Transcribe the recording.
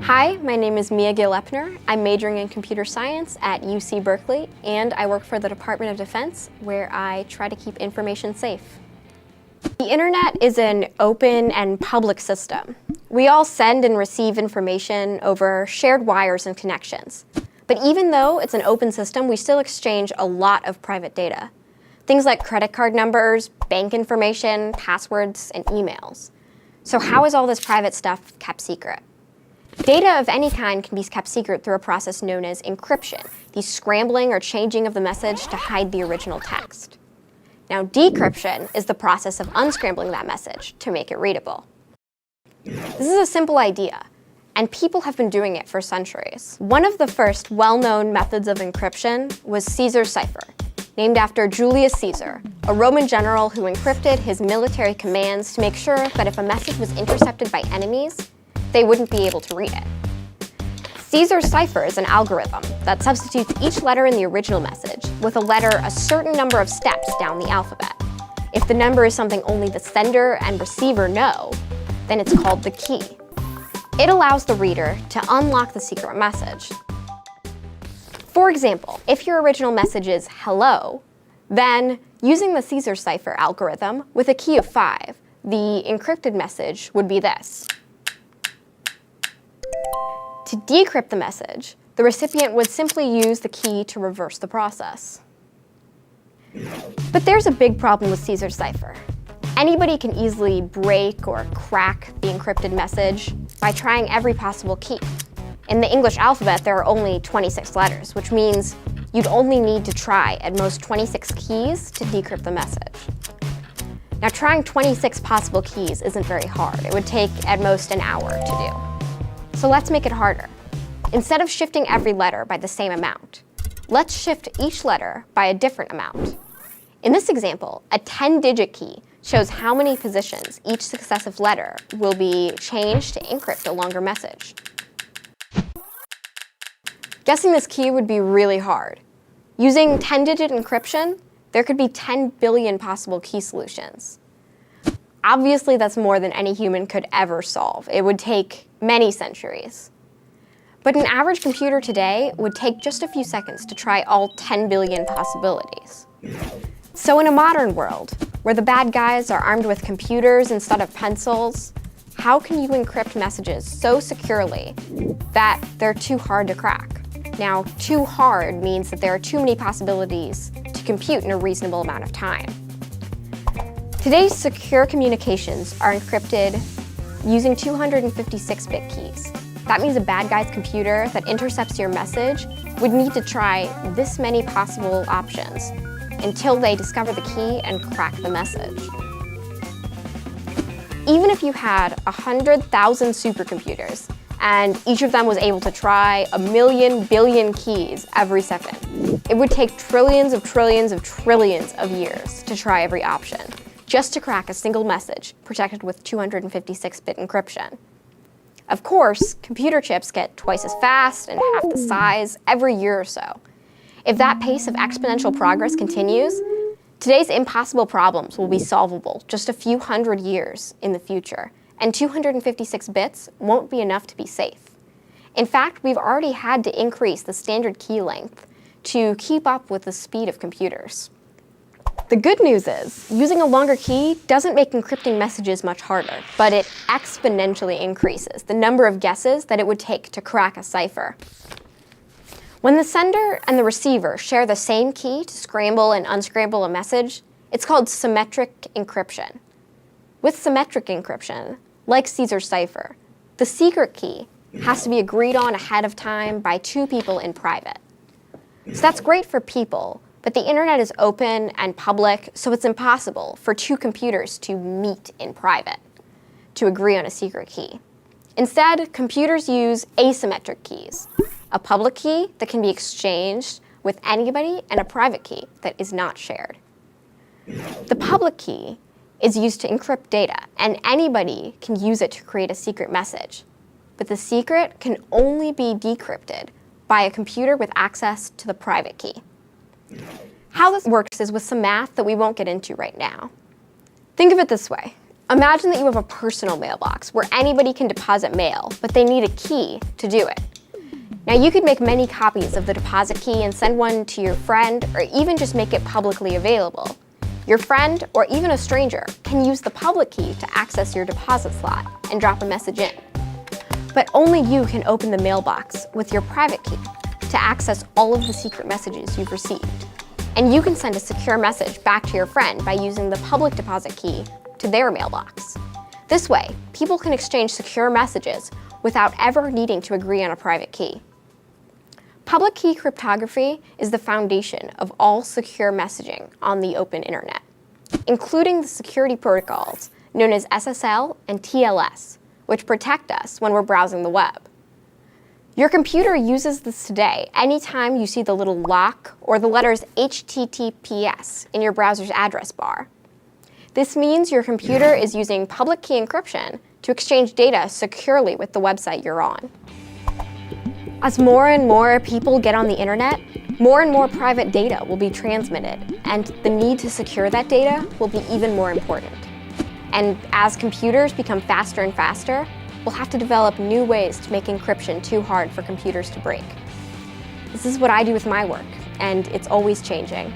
Hi, my name is Mia Gill-Epner. I'm majoring in computer science at UC Berkeley, and I work for the Department of Defense, where I try to keep information safe. The internet is an open and public system. We all send and receive information over shared wires and connections. But even though it's an open system, we still exchange a lot of private data. Things like credit card numbers, bank information, passwords, and emails. So how is all this private stuff kept secret? Data of any kind can be kept secret through a process known as encryption, the scrambling or changing of the message to hide the original text. Now, decryption is the process of unscrambling that message to make it readable. This is a simple idea, and people have been doing it for centuries. One of the first well-known methods of encryption was Caesar's cipher, named after Julius Caesar, a Roman general who encrypted his military commands to make sure that if a message was intercepted by enemies, they wouldn't be able to read it. Caesar's cipher is an algorithm that substitutes each letter in the original message with a letter a certain number of steps down the alphabet. If the number is something only the sender and receiver know, then it's called the key. It allows the reader to unlock the secret message. For example, if your original message is hello, then using the Caesar cipher algorithm with a key of 5, the encrypted message would be this. To decrypt the message, the recipient would simply use the key to reverse the process. But there's a big problem with Caesar's cipher. Anybody can easily break or crack the encrypted message by trying every possible key. In the English alphabet, there are only 26 letters, which means you'd only need to try at most 26 keys to decrypt the message. Now, trying 26 possible keys isn't very hard. It would take at most an hour to do. So let's make it harder. Instead of shifting every letter by the same amount, let's shift each letter by a different amount. In this example, a 10-digit key shows how many positions each successive letter will be changed to encrypt a longer message. Guessing this key would be really hard. Using 10-digit encryption, there could be 10 billion possible key solutions. Obviously, that's more than any human could ever solve. It would take many centuries. But an average computer today would take just a few seconds to try all 10 billion possibilities. So in a modern world, where the bad guys are armed with computers instead of pencils, how can you encrypt messages so securely that they're too hard to crack? Now, too hard means that there are too many possibilities to compute in a reasonable amount of time. Today's secure communications are encrypted using 256-bit keys. That means a bad guy's computer that intercepts your message would need to try this many possible options until they discover the key and crack the message. Even if you had 100,000 supercomputers and each of them was able to try 1,000,000 billion keys every second, it would take trillions of trillions of trillions of years to try every option, just to crack a single message protected with 256-bit encryption. Of course, computer chips get twice as fast and half the size every year or so. If that pace of exponential progress continues, today's impossible problems will be solvable just a few hundred years in the future, and 256 bits won't be enough to be safe. In fact, we've already had to increase the standard key length to keep up with the speed of computers. The good news is, using a longer key doesn't make encrypting messages much harder, but it exponentially increases the number of guesses that it would take to crack a cipher. When the sender and the receiver share the same key to scramble and unscramble a message, it's called symmetric encryption. With symmetric encryption, like Caesar's cipher, the secret key has to be agreed on ahead of time by 2 people in private. So that's great for people, but the internet is open and public, so it's impossible for 2 computers to meet in private to agree on a secret key. Instead, computers use asymmetric keys, a public key that can be exchanged with anybody and a private key that is not shared. The public key is used to encrypt data, and anybody can use it to create a secret message. But the secret can only be decrypted by a computer with access to the private key. How this works is with some math that we won't get into right now. Think of it this way. Imagine that you have a personal mailbox where anybody can deposit mail, but they need a key to do it. Now, you could make many copies of the deposit key and send one to your friend, or even just make it publicly available. Your friend, or even a stranger, can use the public key to access your deposit slot and drop a message in. But only you can open the mailbox with your private key to access all of the secret messages you've received. And you can send a secure message back to your friend by using the public deposit key to their mailbox. This way, people can exchange secure messages without ever needing to agree on a private key. Public key cryptography is the foundation of all secure messaging on the open internet, including the security protocols known as SSL and TLS, which protect us when we're browsing the web. Your computer uses this today anytime you see the little lock or the letters HTTPS in your browser's address bar. This means your computer is using public key encryption to exchange data securely with the website you're on. As more and more people get on the internet, more and more private data will be transmitted, and the need to secure that data will be even more important. And as computers become faster and faster, we'll have to develop new ways to make encryption too hard for computers to break. This is what I do with my work, and it's always changing.